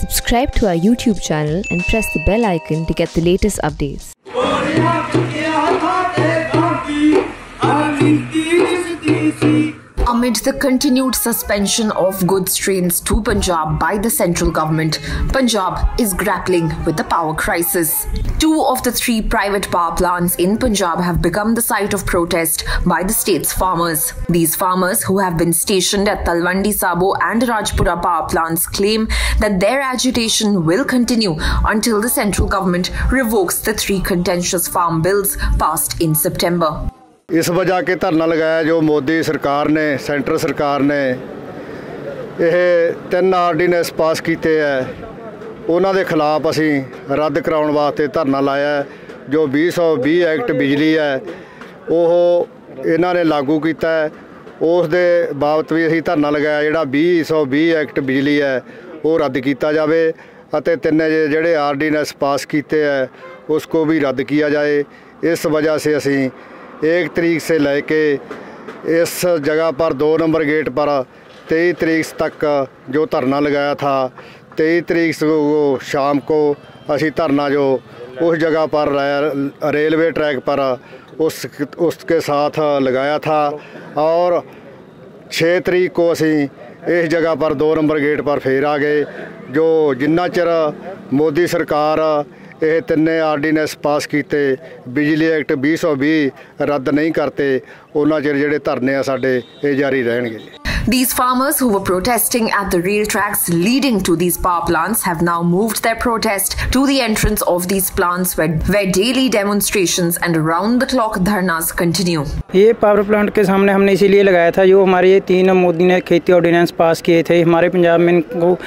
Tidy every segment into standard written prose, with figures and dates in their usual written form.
Subscribe to our YouTube channel and press the bell icon to get the latest updates. Amid the continued suspension of goods trains to Punjab by the central government, Punjab is grappling with the power crisis. 2 of the 3 private power plants in Punjab have become the site of protest by the state's farmers. These farmers, who have been stationed at Talwandi Sabo and Rajpura power plants, claim that their agitation will continue until the central government revokes the 3 contentious farm bills passed in September. इस वजह के धरना लगाया जो मोदी सरकार ने centre सरकार ने यह 3 आर्डीनेंस पास किए है उन्होंने खिलाफ असी रद्द कराने वास्ते धरना लाया जो 2020 एक्ट बिजली है वो इन्होंने लागू किया है उस दे बाबत भी असी धरना लगाया जोड़ा 2020 एक्ट बिजली है वो रद्द किया जाए अते 3 जोड़े आर्डीनेंस पास किए है उसको भी रद्द किया जाए। इस वजह से असी 1 तारीख से लेके इस जगह पर 2 नंबर गेट पर 23 तारीख तक जो धरना लगाया था 23 तारीख को शाम को असी धरना जो उस जगह पर रेलवे ट्रैक पर उसके साथ लगाया था और 6 तारीख को असी इस जगह पर 2 नंबर गेट पर फिर आ गए जो जिन्ना चिर मोदी सरकार यह 3 आर्डीनेंस पास किए बिजली एक्ट 2020 रद्द नहीं करते उन्ना चिर जिहड़े धरने आ साडे ये जारी रहणगे। These farmers who were protesting at the rail tracks leading to these power plants have now moved their protest to the entrance of these plants where daily demonstrations and round-the-clock dharnas continue. ये power plant के सामने हमने इसीलिए लगाया था जो हमारे ये 3 मोदी ने खेती ऑर्डिनेंस पास किए थे। हमारे पंजाब में इनको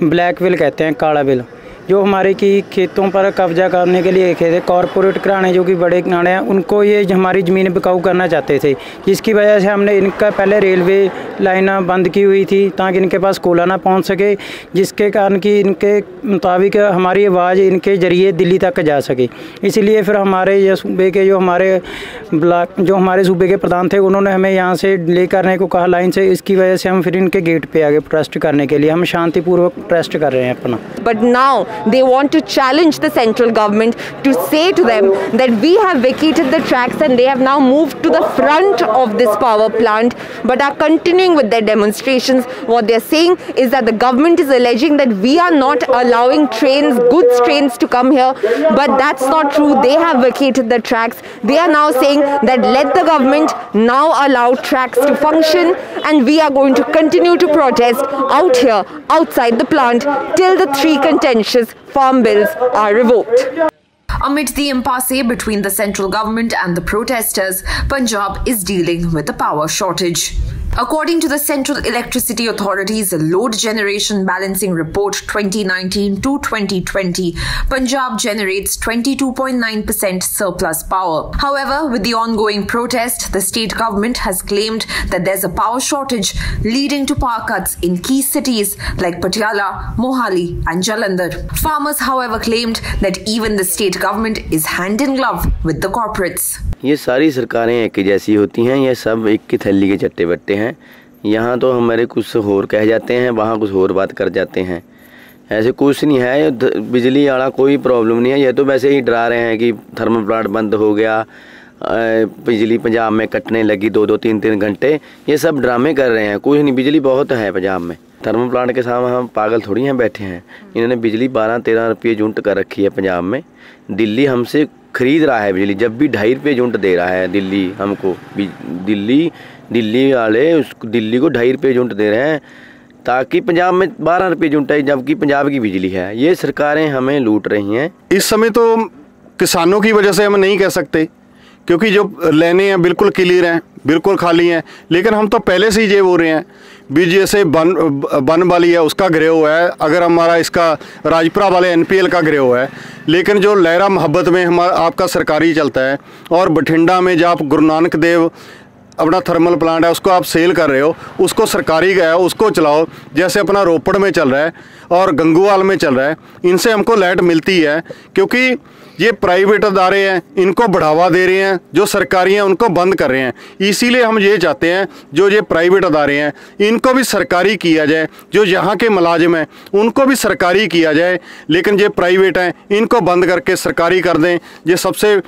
ब्लैक बिल कहते हैं, काला बिल, जो हमारे की खेतों पर कब्जा करने के लिए थे कॉरपोरेट घराने जो कि बड़े घराने हैं उनको ये हमारी ज़मीन बिकाऊ करना चाहते थे जिसकी वजह से हमने इनका पहले रेलवे लाइन बंद की हुई थी ताकि इनके पास कोयला ना पहुंच सके जिसके कारण कि इनके मुताबिक हमारी आवाज़ इनके ज़रिए दिल्ली तक जा सके। इसलिए फिर हमारे ये सूबे के जो हमारे सूबे के प्रधान थे उन्होंने हमें यहाँ से ले करने को कहा लाइन से। इसकी वजह से हम फिर इनके गेट पे आ गए प्रोटेस्ट करने के लिए। हम शांतिपूर्वक प्रोटेस्ट कर रहे हैं अपना। But now they want to challenge the central government to say to them that we have vacated the tracks and they have now moved to the front of this power plant but are continuing with their demonstrations. What they're saying is that the government is alleging that we are not allowing trains, goods trains to come here, but that's not true. They have vacated the tracks. They are now saying that let the government now allow tracks to function and we are going to continue to protest out here, outside the plant till the 3 contentious farm bills are revoked. Amid the impasse between the central government and the protesters, Punjab is dealing with a power shortage. According to the Central Electricity Authority's Load Generation Balancing Report 2019 to 2020, Punjab generates 22.9% surplus power. However, with the ongoing protest, the state government has claimed that there's a power shortage leading to power cuts in key cities like Patiala, Mohali and Jalandhar. Farmers, however, claimed that even the state government is hand in glove with the corporates. ये सारी सरकारें एक जैसी होती हैं, ये सब एक की थैली के चट्टे बट्टे हैं। यहाँ तो हमारे कुछ और कह जाते हैं, वहाँ कुछ और बात कर जाते हैं। ऐसे कुछ नहीं है, बिजली वाला कोई प्रॉब्लम नहीं है। ये तो वैसे ही डरा रहे हैं कि थर्मल प्लांट बंद हो गया, बिजली पंजाब में कटने लगी 2-2, 3-3 घंटे। ये सब ड्रामे कर रहे हैं, कुछ नहीं, बिजली बहुत है पंजाब में। थर्मल प्लांट के सामने हम पागल थोड़ी हैं बैठे हैं। इन्होंने बिजली 12-13 रुपये यूनिट कर रखी है पंजाब में। दिल्ली हमसे खरीद रहा है बिजली, जब भी 2.5 रुपये यूनिट दे रहा है दिल्ली हमको। दिल्ली वाले दिल्ली को 2.5 रुपये यूनिट दे रहे हैं ताकि पंजाब में 12 रुपये यूनिट है, जबकि पंजाब की बिजली है। ये सरकारें हमें लूट रही हैं। इस समय तो किसानों की वजह से हम नहीं कह सकते क्योंकि जो लेने हैं बिल्कुल क्लियर हैं, बिल्कुल खाली हैं। लेकिन हम तो पहले से ही ये बोल रहे हैं भी जैसे बन वाली है उसका गिरे हुआ है, अगर हमारा इसका राजपुरा वाले NPL का गिरे हुआ है। लेकिन जो लहरा मोहब्बत में हमारा आपका सरकारी चलता है और बठिंडा में जब आप गुरु नानक देव अपना थर्मल प्लांट है उसको आप सेल कर रहे हो, उसको सरकारी का है उसको चलाओ, जैसे अपना रोपड़ में चल रहा है और गंगूवाल में चल रहा है। इनसे हमको लाइट मिलती है क्योंकि ये प्राइवेट अदारे हैं इनको बढ़ावा दे रहे हैं, जो सरकारी हैं उनको बंद कर रहे हैं। इसीलिए हम ये चाहते हैं जो ये प्राइवेट अदारे हैं इनको भी सरकारी किया जाए, जो यहाँ के मुलाजिम हैं उनको भी सरकारी किया जाए, लेकिन ये प्राइवेट हैं इनको बंद करके सरकारी कर दें। ये सबसे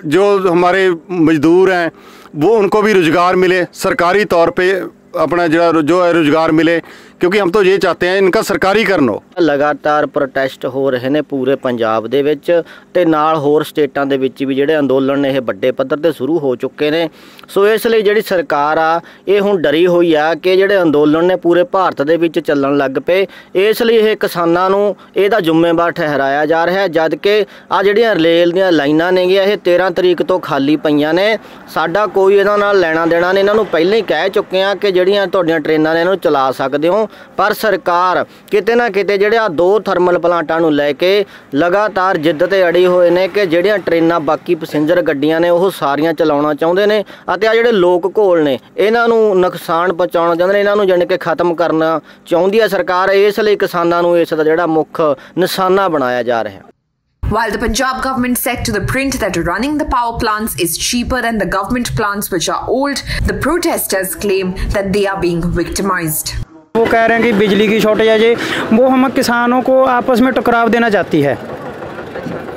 जो हमारे मजदूर हैं वो उनको भी रोज़गार मिले, सरकारी तौर पे अपना जो है रोज़गार मिले, क्योंकि हम तो ये चाहते हैं इनका सरकारीकरण हो। लगातार प्रोटेस्ट हो रहे ने पूरे पंजाब दे विच ते नाल होर स्टेटां दे विच भी जिहड़े अंदोलन ने बड़े पद्धर ते शुरू हो चुके ने। सो इसलिए जिहड़ी सरकार आ ये हुण डरी होई आ कि जिहड़े अंदोलन ने पूरे भारत दे विच चलण लग पे, इसलिए ये किसानां नूं इहदा जिम्मेवार ठहराया जा रहा है, जद कि आ जिहड़ियां रेल दीयां लाइनां ने ये 13 तरीक तो खाली पईयां ने। साडा कोई इहनां नाल लैणा देना नहीं, इन्हां नूं पहिलां ही कह चुके आ कि जिहड़ियां तुहाडीआं ट्रेनां ने इहनूं चला सकदे हो, पर सरकार किते ना किते जिहड़े आ 2 थर्मल प्लांटां नूं लैके लगातार जिद्द ते अड़ी होए ने कि जिहड़ियां ट्रेनां बाकी पैसेंजर गड्डियां ने वो सारियां चलाउणा चाहुंदे ने, अते आ जिहड़े लोक घोल ने इन्हां नूं नुकसान पहुंचाउणा चाहुंदे ने, इन्हां नूं जाणी कि खत्म करना चाहुंदी है सरकार। इसलिए किसानां नूं इस दा जिहड़ा मुख निशाना बनाया जा रहा है। While the Punjab government said to the print that running the power plants is cheaper than the government plants which are old, the protesters claim that they are being victimized. वो कह रहे हैं कि बिजली की शॉर्टेज है, वो हम किसानों को आपस में टकराव देना चाहती है।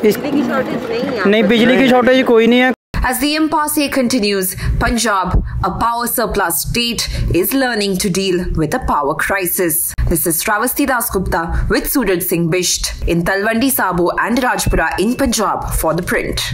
बिजली की शॉर्टेज नहीं, बिजली की शॉर्टेज कोई नहीं है। As the impasse continues, Punjab, a power surplus state, is learning to deal with a power crisis. This is Travasti Dasgupta with Suraj Singh Bisht in Talwandi Sabo and Rajpura in Punjab for The Print.